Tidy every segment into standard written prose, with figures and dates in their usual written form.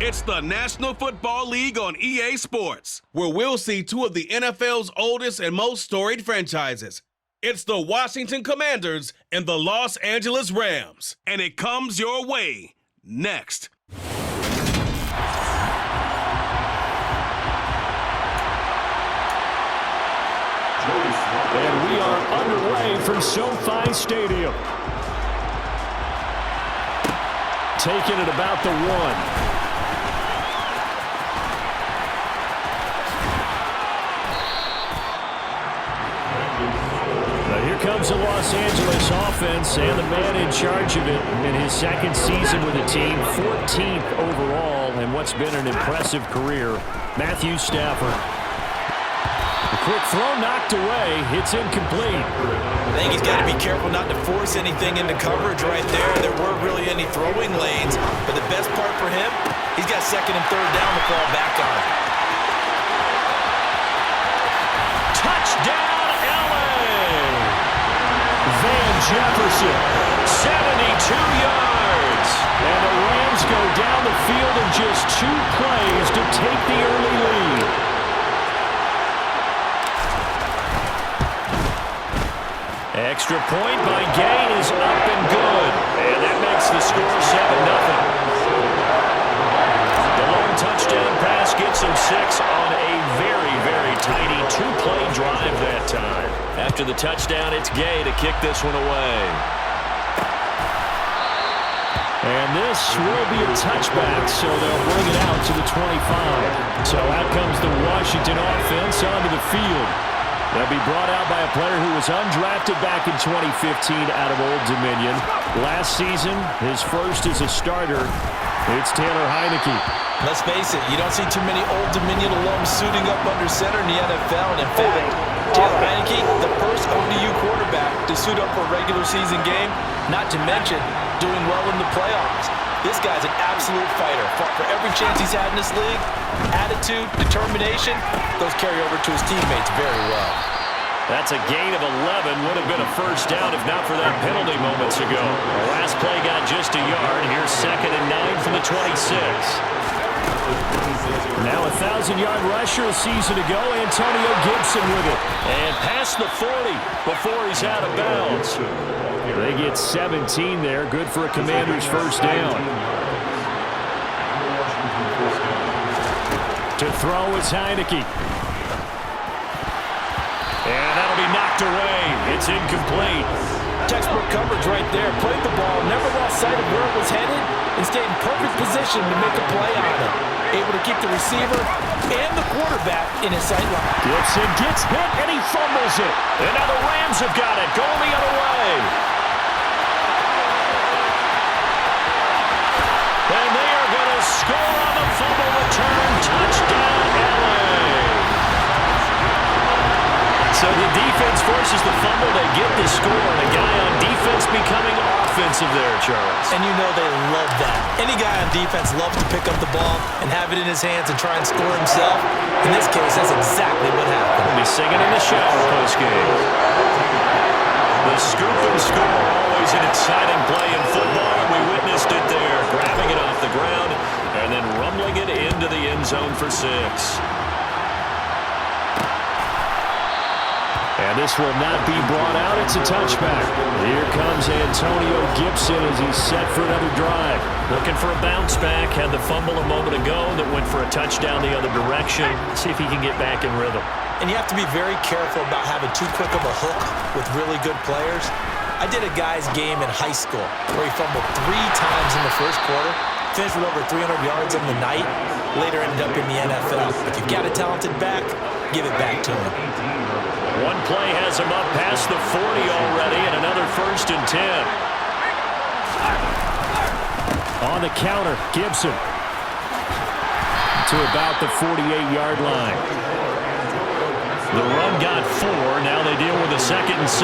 It's the National Football League on EA Sports, where we'll see two of the NFL's oldest and most storied franchises. It's the Washington Commanders and the Los Angeles Rams. And it comes your way next. And we are underway from SoFi Stadium. Taking it about the 1. Here comes the Los Angeles offense and the man in charge of it in his second season with the team, 14th overall, and what's been an impressive career, Matthew Stafford. The quick throw knocked away. It's incomplete. I think he's got to be careful not to force anything into coverage right there. There weren't really any throwing lanes, but the best part for him, he's got second and third down to fall back on. Touchdown! Van Jefferson, 72 yards. And the Rams go down the field in just 2 plays to take the early lead. Extra point by Gain is up and good. And that makes the score 7-0. The long touchdown pass gets him 6 on a very, very tiny 2-play drive that time. After the touchdown, it's Gay to kick this one away. And this will be a touchback, so they'll bring it out to the 25. So out comes the Washington offense onto the field. They'll be brought out by a player who was undrafted back in 2015 out of Old Dominion. Last season, his first as a starter, it's Taylor Heineke. Let's face it, you don't see too many Old Dominion alums suiting up under center in the NFL. And in fact, Taylor Heineke, the first ODU quarterback to suit up for a regular season game, not to mention doing well in the playoffs. This guy's an absolute fighter. Fought for every chance he's had in this league. Attitude, determination, those carry over to his teammates very well. That's a gain of 11. Would have been a first down if not for that penalty moments ago. The last play got just a yard. Here's 2nd and 9 from the 26. Now a 1,000-yard rusher a season ago. Antonio Gibson with it. And past the 40 before he's out of bounds. They get 17 there. Good for a Commander's first down. To throw is Heineke. And that'll be knocked away. It's incomplete. Textbook coverage right there. Played the ball, never lost sight of where it was headed, and stayed in perfect position to make a play on it. Able to keep the receiver and the quarterback in his sight line. Gibson gets hit, and he fumbles it. And now the Rams have got it. Going the other way. And they are going to score on the fumble return. Touchdown, LA. So the defense forces the fumble. They get the score. And a guy on defense becoming offensive there, Charles. And you know they love that. Any guy on defense loves to pick up the ball and have it in his hands and try and score himself. In this case, that's exactly what happened. We'll be singing in the shower post-game. The scoop and score, always an exciting play in football, and we witnessed it there. Grabbing it off the ground and then rumbling it into the end zone for 6. And this will not be brought out. It's a touchback. Here comes Antonio Gibson as he's set for another drive. Looking for a bounce back. Had the fumble a moment ago that went for a touchdown the other direction. See if he can get back in rhythm. And you have to be very careful about having too quick of a hook with really good players. I did a guy's game in high school where he fumbled 3 times in the first quarter, finished with over 300 yards on the night, later ended up in the NFL. If you've got a talented back, give it back to him. One play has him up past the 40 already, and another 1st and 10. On the counter, Gibson to about the 48-yard line. The run got 4. Now they deal with a 2nd and 6.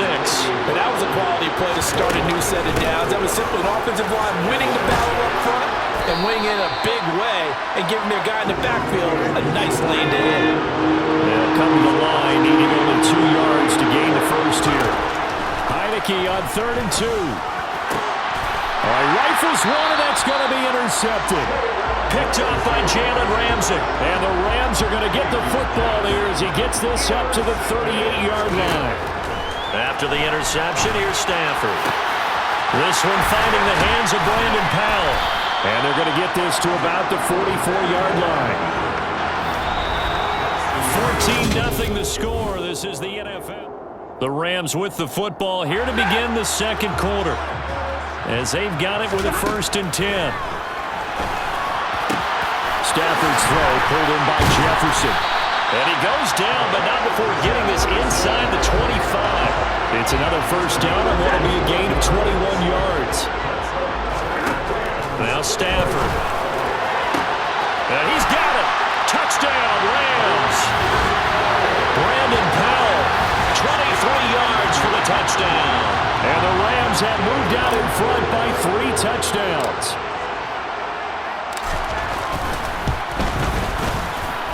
But that was a quality play to start a new set of downs. That was simply an offensive line winning the battle up front and winning in a big way and giving their guy in the backfield a nice lane to hit. They'll come to the line, needing only 2 yards to gain the first here. Heineke on 3rd and 2. Rifles one, and that's going to be intercepted. picked up by Jalen Ramsey. And the Rams are going to get the football here as he gets this up to the 38-yard line. After the interception, here's Stafford. This one finding the hands of Brandon Powell. And they're going to get this to about the 44-yard line. 14-0 the score. This is the NFL. The Rams with the football here to begin the second quarter, as they've got it with a 1st and 10. Stafford's throw pulled in by Jefferson. And he goes down, but not before getting this inside the 25. It's another 1st down and what will be a gain of 21 yards. Now Stafford. And he's got it. Touchdown, Rams. Brandon Powell, 23 yards for the touchdown. And the Rams have moved out in front by 3 touchdowns.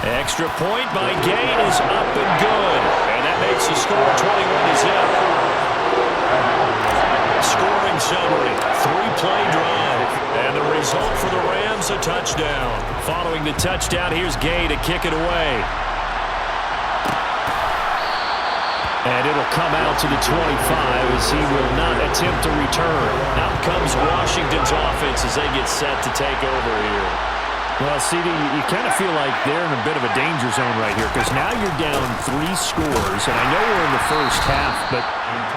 Extra point by Gay is up and good. And that makes the score 21-0. Scoring summary, 3-play drive. And the result for the Rams, a touchdown. Following the touchdown, here's Gay to kick it away. And it'll come out to the 25 as he will not attempt to return. Out comes Washington's offense as they get set to take over here. Well, CD, you kind of feel like they're in a bit of a danger zone right here because now you're down 3 scores, and I know we're in the first half, but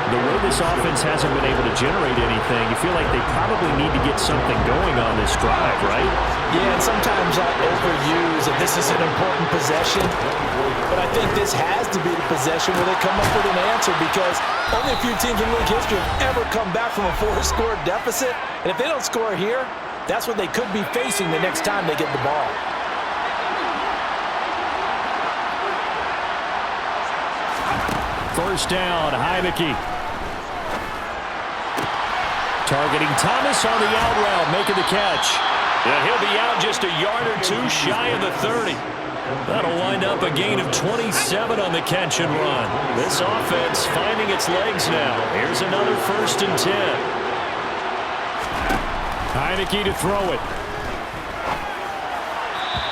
the way this offense hasn't been able to generate anything, you feel like they probably need to get something going on this drive, right? Yeah, and sometimes I overuse that this is an important possession, but I think this has to be the possession where they come up with an answer because only a few teams in league history have ever come back from a 4-score deficit, and if they don't score here, that's what they could be facing the next time they get the ball. First down, Heineke. Targeting Thomas on the out route, making the catch. Yeah, he'll be out just a yard or 2 shy of the 30. That'll wind up a gain of 27 on the catch and run. This offense finding its legs now. Here's another 1st and 10. Heineke to throw it.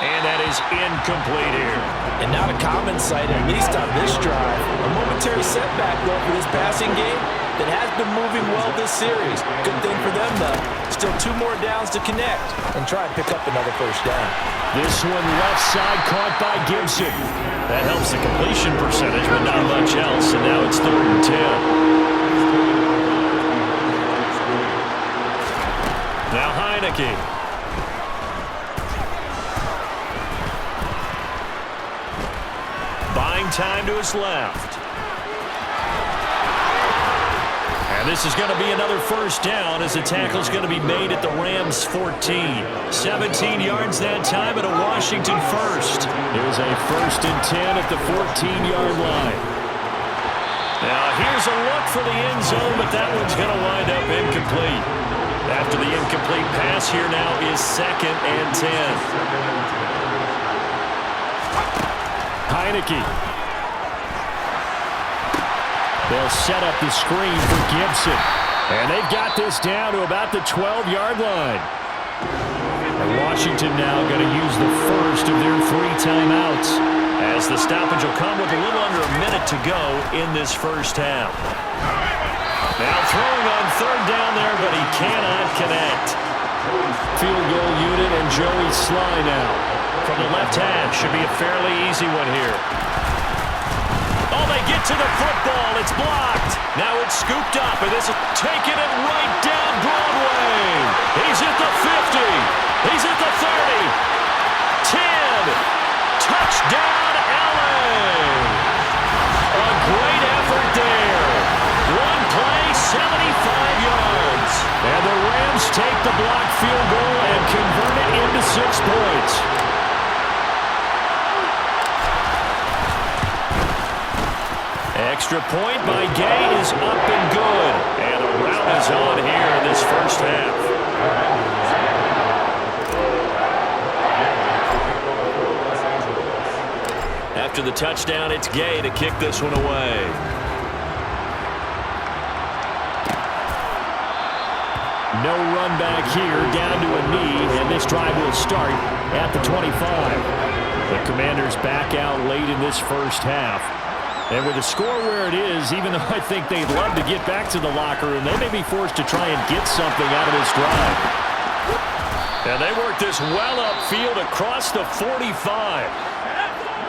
And that is incomplete here. And not a common sight, at least on this drive. A momentary setback, though, for this passing game that has been moving well this series. Good thing for them, though. Still 2 more downs to connect and try and pick up another 1st down. This one left side caught by Gibson. That helps the completion percentage, but not much else. And now it's 3rd and 10. Now Heineke. Buying time to his left. And this is going to be another 1st down as the tackle's going to be made at the Rams 14. 17 yards that time and a Washington 1st. Here's a 1st and 10 at the 14-yard line. Now here's a look for the end zone, but that one's going to wind up incomplete. After the incomplete pass, here now is 2nd and 10. Heineke. They'll set up the screen for Gibson. And they've got this down to about the 12-yard line. And Washington now going to use the first of their 3 timeouts, as the stoppage will come with a little under a minute to go in this first half. Now throwing on 3rd down there, but he cannot connect. Field goal unit and Joey Sly now. From the left hash, should be a fairly easy one here. Oh, they get to the football. It's blocked. Now it's scooped up, and this is taking it right down Broadway. He's at the 50. He's at the 30. 10. Touchdown, LA. A great effort there. 1 play, 75 yards. And the Rams take the blocked field goal and convert it into 6 points. Extra point by Gay is up and good. And a rout is on here in this first half. After the touchdown, it's Gay to kick this one away. No run back here, down to a knee, and this drive will start at the 25. The Commanders back out late in this first half. And with the score where it is, even though I think they'd love to get back to the locker room, they may be forced to try and get something out of this drive. And they work this well upfield across the 45.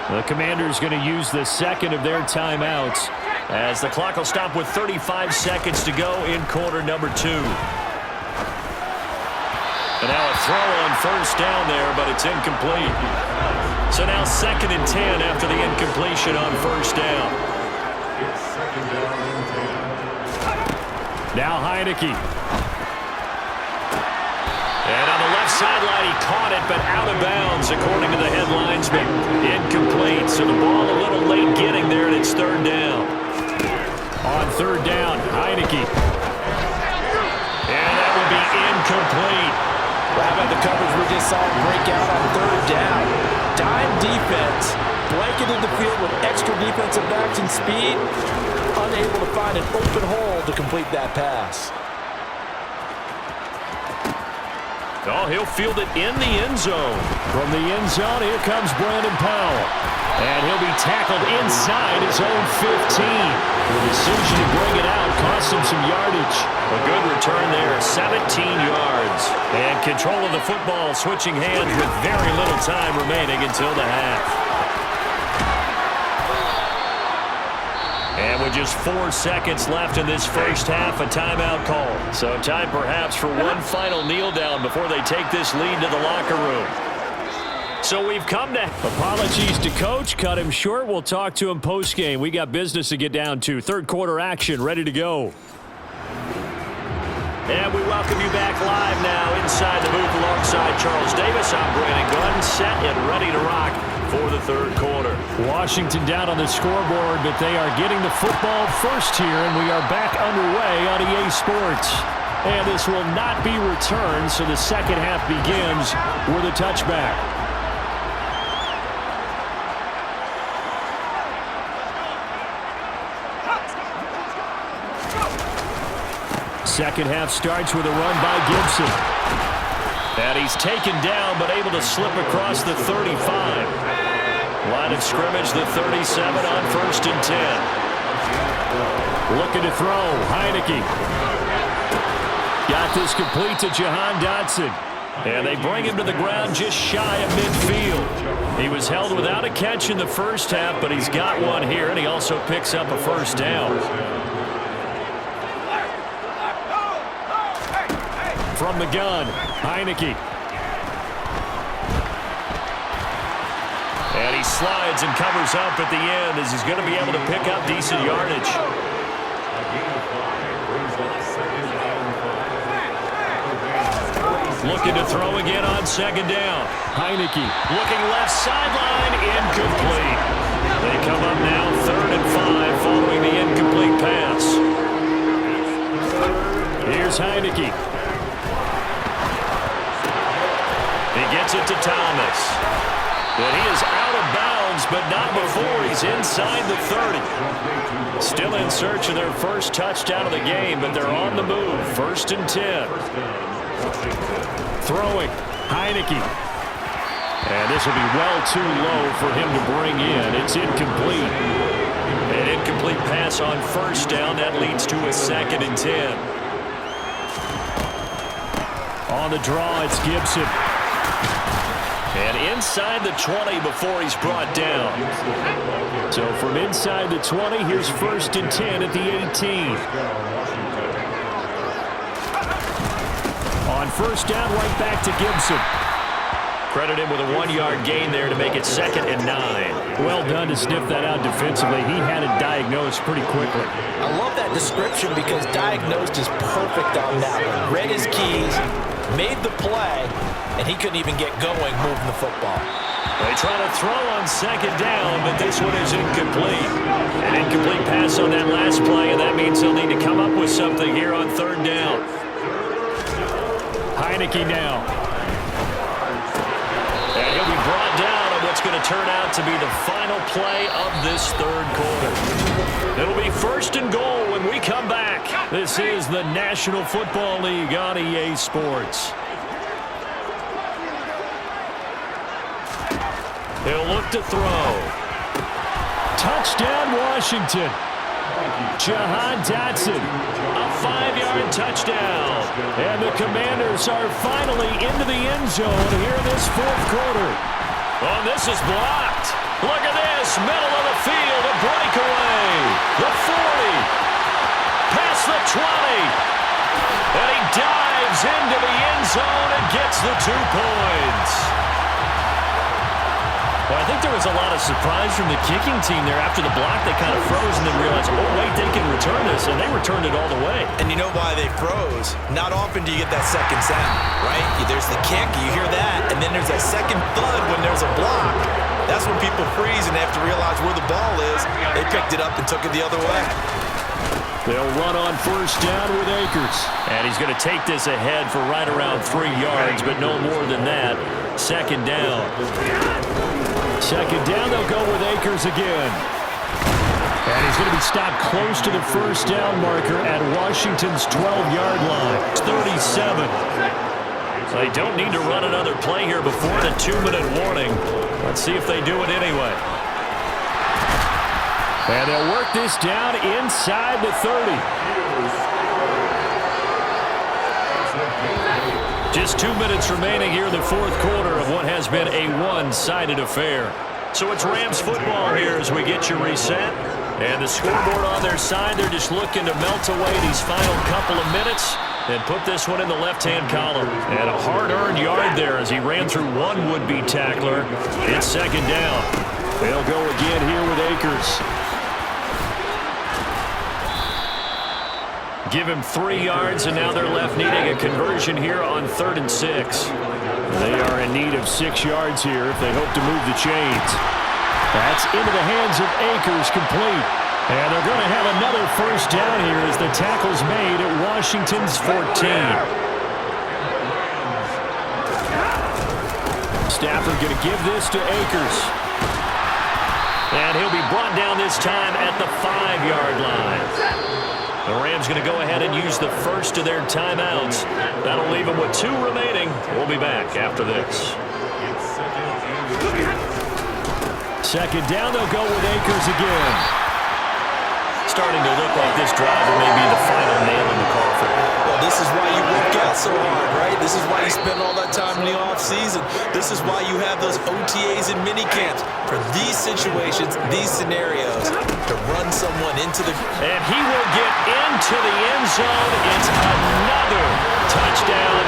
The Commanders going to use the second of their timeouts as the clock will stop with 35 seconds to go in quarter number 2. And now a throw on first down there, but it's incomplete. So now 2nd and 10 after the incompletion on first down. Now Heineke. And on the left sideline, he caught it, but out of bounds, according to the headlinesman. Incomplete, so the ball a little late getting there, and it's 3rd down. On 3rd down, Heineke. And that will be incomplete. Well, how about the coverage we just saw break out on 3rd down? Dime defense, blanketed the field with extra defensive backs and speed, unable to find an open hole to complete that pass. Oh, he'll field it in the end zone. From the end zone, here comes Brandon Powell. And he'll be tackled inside his own 15. The decision to bring it out cost him some yardage. A good return there, 17 yards. And control of the football switching hands with very little time remaining until the half. And with just 4 seconds left in this first half, a timeout call. So time perhaps for one final kneel down before they take this lead to the locker room. So we've come to... Apologies to Coach. Cut him short. We'll talk to him post-game. We got business to get down to. 3rd quarter action ready to go. And we welcome you back live now inside the booth alongside Charles Davis. I'm Brandon Gunn, set and ready to rock for the 3rd quarter. Washington down on the scoreboard, but they are getting the football first here, and we are back underway on EA Sports. And this will not be returned, so the second half begins with a touchback. Second half starts with a run by Gibson. And he's taken down, but able to slip across the 35. Line of scrimmage, the 37 on 1st and 10. Looking to throw, Heineke. Got this complete to Jahan Dotson. And they bring him to the ground just shy of midfield. He was held without a catch in the first half, but he's got one here, and he also picks up a first down. From the gun, Heineke. And he slides and covers up at the end as he's going to be able to pick up decent yardage. Looking to throw again on 2nd down. Heineke looking left sideline, incomplete. They come up now 3rd and 5 following the incomplete pass. Here's Heineke. He gets it to Thomas. And he is out of bounds, but not before he's inside the 30. Still in search of their first touchdown of the game, but they're on the move. 1st and 10. Throwing, Heineke. And this will be well too low for him to bring in. It's incomplete. An incomplete pass on first down. That leads to a 2nd and 10. On the draw, it's Gibson. And inside the 20 before he's brought down. So from inside the 20, here's 1st and 10 at the 18. On first down, right back to Gibson. Credit him with a 1-yard gain there to make it 2nd and 9. Well done to sniff that out defensively. He had it diagnosed pretty quickly. I love that description because diagnosed is perfect on that one. Read his keys, made the play, and he couldn't even get going moving the football. They try to throw on 2nd down, but this one is incomplete. An incomplete pass on that last play, and that means they'll need to come up with something here on 3rd down. Heineke now. And he'll be brought down on what's going to turn out to be the final play of this 3rd quarter. It'll be 1st and goal when we come back This is the National Football League on EA Sports. He'll look to throw. Touchdown, Washington. Jahan Dotson, a 5-yard touchdown. And the Commanders are finally into the end zone here in this fourth quarter. Oh, this is blocked. Look at this, middle of the field, a breakaway. The 40, past the 20. And he dives into the end zone and gets the 2 points. Well, I think there was a lot of surprise from the kicking team there. After the block, they kind of froze and then realized, oh, wait, they can return this, and they returned it all the way. And you know why they froze? Not often do you get that second sound, right? There's the kick, you hear that, and then there's that second thud when there's a block. That's when people freeze and they have to realize where the ball is. They picked it up and took it the other way. They'll run on first down with Akers. And he's going to take this ahead for right around 3 yards, but no more than that. Second down. Second down, they'll go with Akers again. And he's going to be stopped close to the first down marker at Washington's 12-yard line. It's 37. So they don't need to run another play here before the 2-minute warning. Let's see if they do it anyway. And they'll work this down inside the 30. Just 2 minutes remaining here in the fourth quarter of what has been a one-sided affair. So it's Rams football here as we get you reset. And the scoreboard on their side, they're just looking to melt away these final couple of minutes and put this one in the left-hand column. And a hard-earned yard there as he ran through one would-be tackler. It's second down. They'll go again here with Akers. Give him 3 yards, and now they're left needing a conversion here on 3rd and 6. They are in need of 6 yards here if they hope to move the chains. That's into the hands of Akers, complete. And they're going to have another first down here as the tackle's made at Washington's 14. Stafford going to give this to Akers. And he'll be brought down this time at the 5-yard line. The Rams going to go ahead and use the first of their timeouts. That'll leave them with 2 remaining. We'll be back after this. Second down, they'll go with Akers again. Starting to look like this drive may be the final nail in the coffin. Well, this is why you work out so hard, right? This is why you spend all that time in the offseason. This is why you have those OTAs and minicamps for these situations, these scenarios, to run someone into the... And he will get into the end zone. It's another touchdown.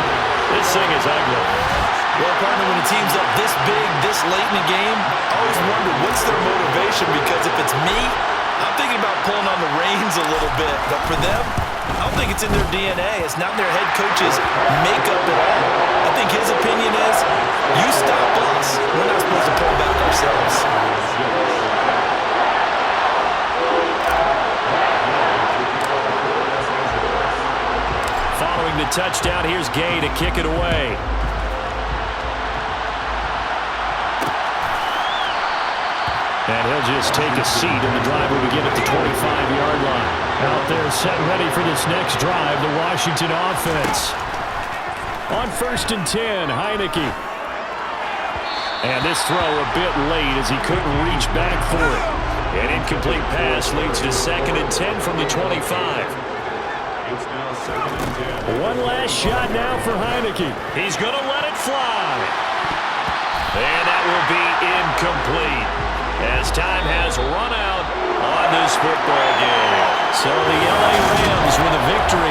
This thing is ugly. Well, partner, when a team's up this big, this late in the game, I always wonder what's their motivation, because if it's me, I'm thinking about pulling on the reins a little bit. But for them, I don't think it's in their DNA. It's not in their head coach's makeup at all. I think his opinion is, you stop us. We're not supposed to pull back ourselves. Following the touchdown, here's Gay to kick it away. And he'll just take a seat, and the drive will begin at the 25-yard line. Out there set ready for this next drive, the Washington offense. On 1st and 10, Heineke. And this throw a bit late as he couldn't reach back for it. An incomplete pass leads to 2nd and 10 from the 25. One last shot now for Heineke. He's going to let it fly. And that will be incomplete, as time has run out on this football game. So the LA Rams with a victory.